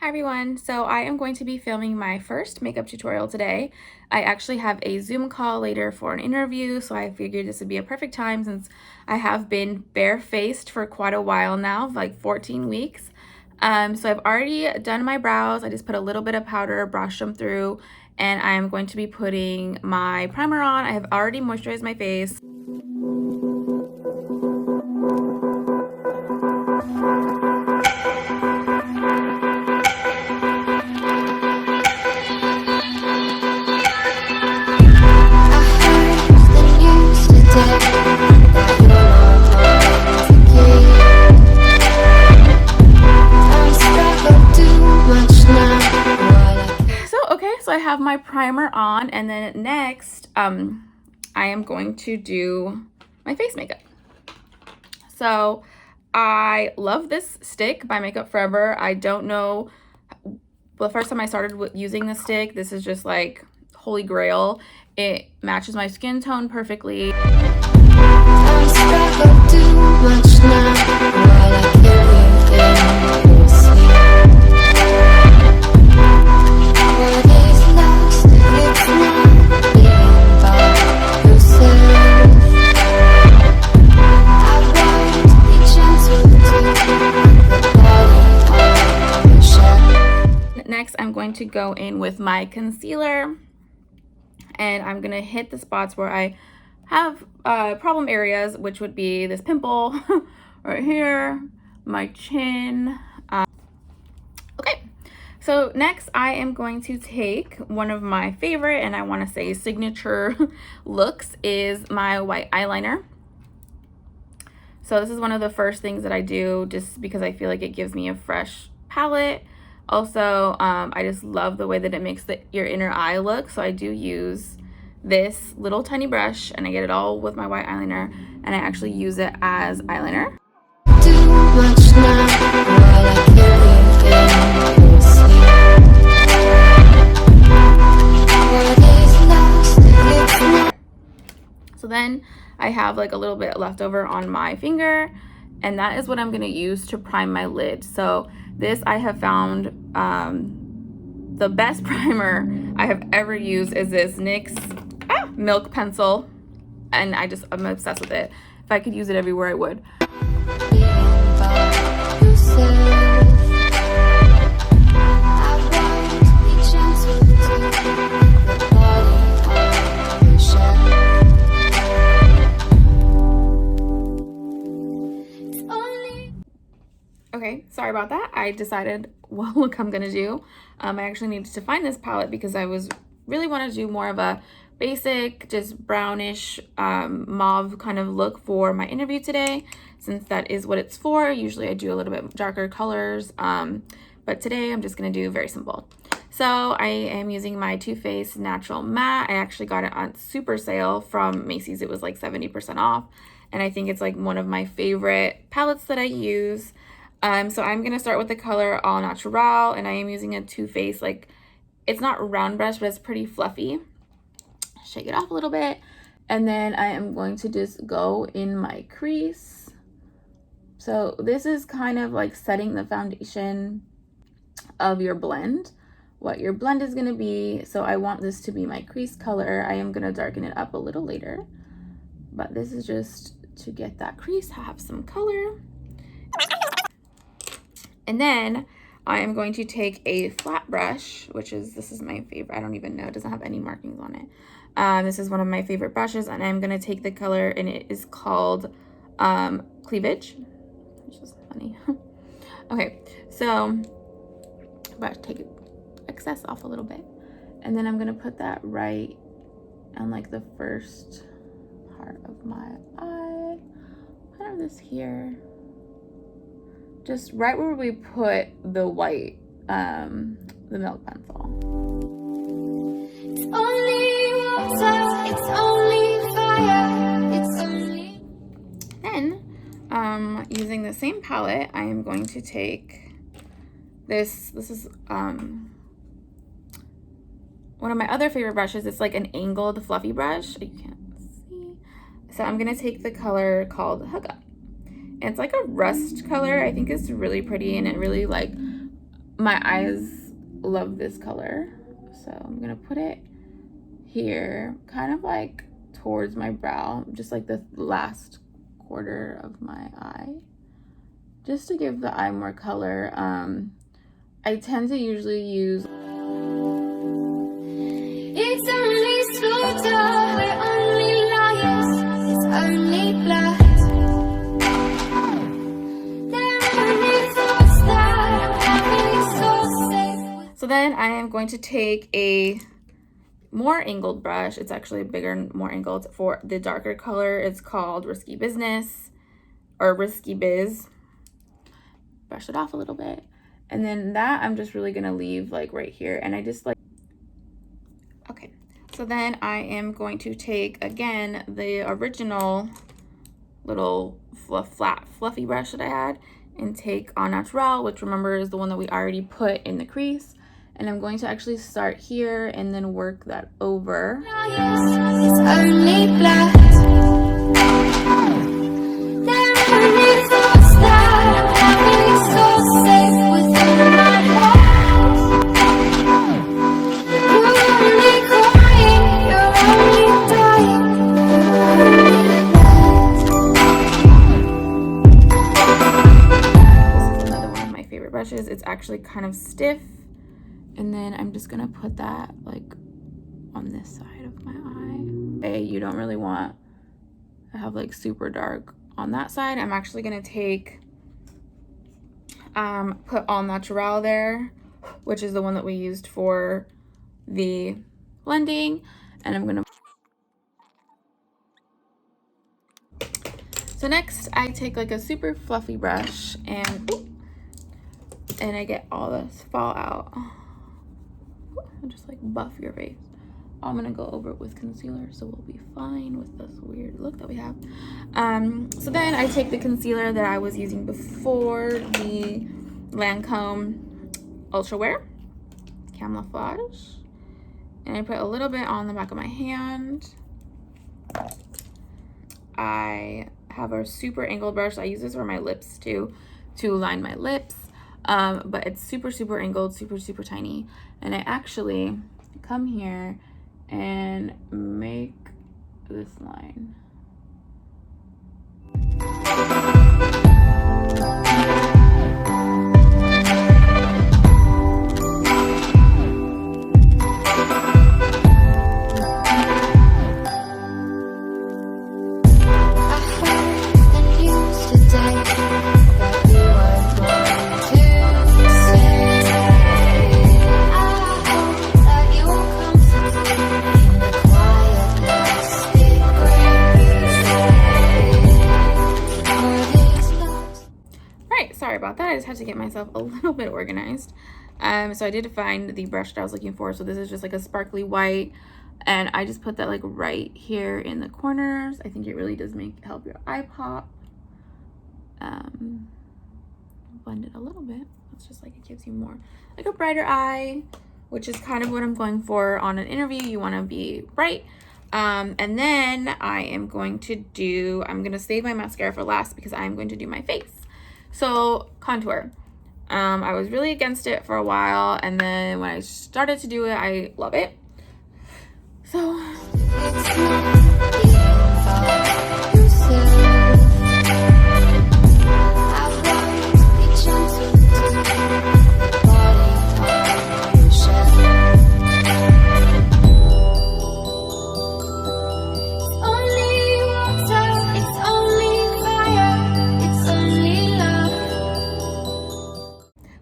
Hi everyone, so I am going to be filming my first makeup tutorial today. I actually have a Zoom call later for an interview, so I figured this would be a perfect time since I have been barefaced for quite a while now, like 14 weeks. So I've already done my brows. I just put a little bit of powder, brushed them through, and I'm going to be putting my primer on. I have already moisturized my face. So I have my primer on, and then next I am going to do my face makeup. So I love this stick by Makeup Forever. I don't know, the first time I started with using this stick, this is just like holy grail. It matches my skin tone perfectly. Next, I'm going to go in with my concealer, and I'm gonna hit the spots where I have problem areas, which would be this pimple right here, my chin. Okay, so next I am going to take one of my favorite, and I want to say signature looks, is my white eyeliner. So this is one of the first things that I do just because I feel like it gives me a fresh palette. Also, I just love the way that it makes your inner eye look. So I do use this little tiny brush, and I get it all with my white eyeliner, and I actually use it as eyeliner. So then I have like a little bit left over on my finger, and that is what I'm gonna use to prime my lid. So this, I have found the best primer I have ever used is this NYX Milk Pencil, and I'm obsessed with it. If I could use it everywhere, I would. Okay, sorry about that. I decided what look I'm gonna do. I actually needed to find this palette because I really want to do more of a basic, just brownish, mauve kind of look for my interview today, since that is what it's for. Usually I do a little bit darker colors, but today I'm just gonna do very simple. So I am using my Too Faced Natural Matte. I actually got it on super sale from Macy's. It was like 70% off, and I think it's like one of my favorite palettes that I use. So I'm going to start with the color All Natural, and I am using a Too Faced, like, it's not round brush, but it's pretty fluffy. Shake it off a little bit, and then I am going to just go in my crease. So this is kind of like setting the foundation of your blend, what your blend is going to be. So I want this to be my crease color. I am going to darken it up a little later, but this is just to get that crease, have some color. And then I am going to take a flat brush, this is my favorite. I don't even know, it doesn't have any markings on it. This is one of my favorite brushes, and I'm going to take the color, and it is called Cleavage, which is funny. Okay, so brush, take excess off a little bit, and then I'm going to put that right on like the first part of my eye, kind of this here. Just right where we put the white, the Milk Pencil. It's only water, it's only fire, it's only... Then, using the same palette, I am going to take this is, one of my other favorite brushes. It's like an angled fluffy brush. You can't see. So I'm gonna take the color called Hook Up. It's like a rust color. I think it's really pretty, and it really like my eyes love this color. So I'm gonna put it here, kind of like towards my brow, just like the last quarter of my eye, just to give the eye more color. I tend to usually use it's only slaughter, we're only liars, it's only blood. So then I am going to take a more angled brush. It's actually a bigger and more angled for the darker color. It's called Risky Business or Risky Biz. Brush it off a little bit. And then that I'm just really gonna leave like right here. And I just like, okay. So then I am going to take, again, the original little flat fluffy brush that I had and take Au Naturel, which remember is the one that we already put in the crease. And I'm going to actually start here and then work that over. It's only black. It's actually kind of stiff, and then I'm just gonna put that like on this side of my eye. Hey, you don't really want to have like super dark on that side. I'm actually gonna take put Au Naturel there, which is the one that we used for the blending, and I'm gonna. So next I take like a super fluffy brush and I get all this fallout. I just like buff your face. I'm gonna go over it with concealer, so we'll be fine with this weird look that we have. So then I take the concealer that I was using before, the Lancome Ultra Wear Camouflage, and I put a little bit on the back of my hand. I have a super angled brush. I use this for my lips too, to line my lips. But it's super angled, super tiny. And I actually come here and make this line. About that, I just had to get myself a little bit organized. So I did find the brush that I was looking for. So this is just like a sparkly white, and I just put that like right here in the corners. I think it really does help your eye pop. Blend it a little bit. It's just like it gives you more like a brighter eye, which is kind of what I'm going for on an interview. You want to be bright. And then I'm going to save my mascara for last because I'm going to do my face. So contour, I was really against it for a while, and then when I started to do it, I love it.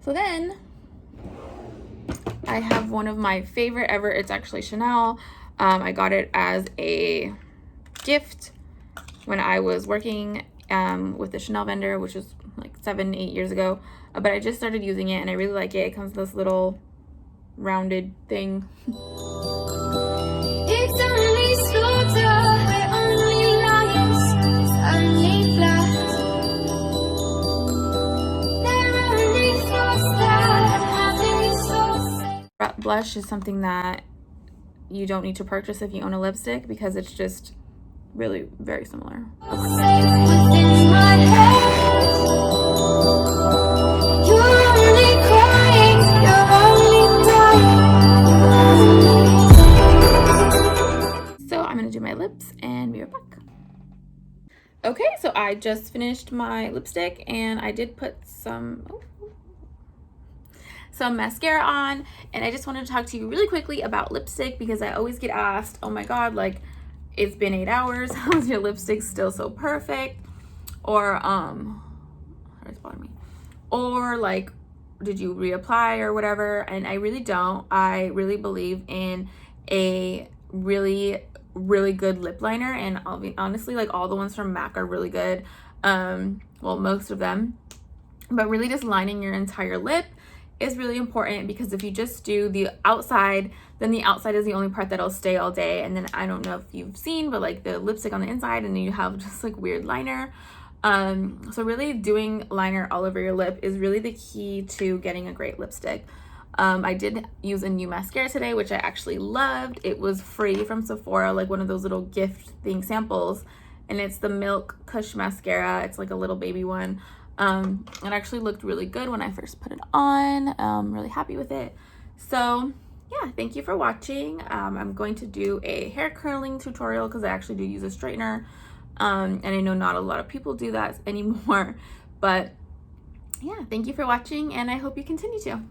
So then I have one of my favorite ever. It's actually Chanel. I got it as a gift when I was working with the Chanel vendor, which was like 7-8 years ago. But I just started using it and I really like it. It comes with this little rounded thing. It's only slaughter, we're only liars, it's only blood. Blush is something that you don't need to purchase if you own a lipstick because it's just really very similar. Okay. do my lips and be right back. Okay, so I just finished my lipstick and I did put some mascara on, and I just wanted to talk to you really quickly about lipstick because I always get asked, oh my god, like, it's been 8 hours, how is your lipstick still so perfect? Or it's bothering me, or like, did you reapply or whatever? And I really don't. I really believe in a really good lip liner, and I'll be honestly, like, all the ones from MAC are really good, well, most of them, but really just lining your entire lip is really important, because if you just do the outside, then the outside is the only part that'll stay all day, and then I don't know if you've seen, but like the lipstick on the inside, and then you have just like weird liner. So really doing liner all over your lip is really the key to getting a great lipstick. I did use a new mascara today, which I actually loved. It was free from Sephora, like one of those little gift thing samples, and it's the Milk Kush mascara. It's like a little baby one. It actually looked really good when I first put it on. I'm really happy with it. So yeah, thank you for watching. I'm going to do a hair curling tutorial because I actually do use a straightener. And I know not a lot of people do that anymore, but yeah, thank you for watching, and I hope you continue to.